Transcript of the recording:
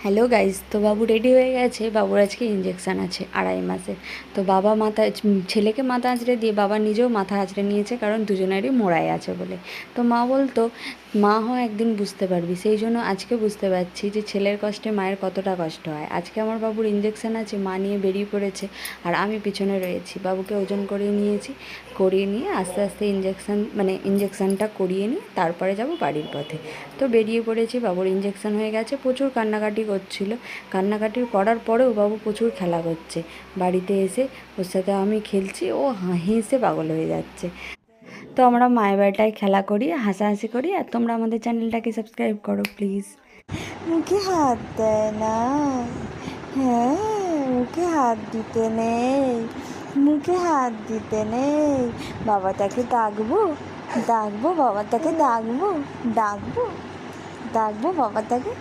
Hello guys, তো বাবু ready হয়ে গেছে। বাবুর আজকে ইঞ্জেকশান আছে 2.5 মাসের। তো বাবা ছেলেকে মাথা আঁচড়ে দিয়ে বাবা নিজেও মাথা আঁচড়ে নিয়েছে, কারণ দুজনেরই মোড়াই আছে বলে। তো মা বলতো মা হয় একদিন বুঝতে পারবি, সেই জন্য আজকে বুঝতে পারছি যে ছেলের কষ্টে মায়ের কতটা কষ্ট হয়। আজকে আমার বাবুর ইঞ্জেকশান আছে, মা নিয়ে বেরিয়ে পড়েছে আর আমি পিছনে রয়েছি। বাবুকে ওজন করিয়ে নিয়েছি, করিয়ে নিয়ে আস্তে আস্তে ইঞ্জেকশানটা করিয়ে নিয়ে তারপরে যাব বাড়ির পথে। তো বেরিয়ে পড়েছি, বাবুর ইঞ্জেকশান হয়ে গেছে। প্রচুর কান্নাকাটি করছিল, কান্নাকাটি করার পরেও বাবু প্রচুর খেলা করছে। বাড়িতে এসে ওর সাথে আমি খেলছি, ও হেসে পাগল হয়ে যাচ্ছে। তো আমরা মায়ের বাড়িটায় খেলা করি, হাসাহাসি করি। আর তোমরা আমাদের চ্যানেলটাকে সাবস্ক্রাইব করো প্লিজ। মুখে হাত দেয় না, হ্যাঁ মুখে হাত দিতে নেই, মুখে হাত দিতে নেই। বাবাটাকে ডাকবো, ডাকবো বাবাটাকে, ডাকবো ডাকবো ডাকবো বাবাটাকে।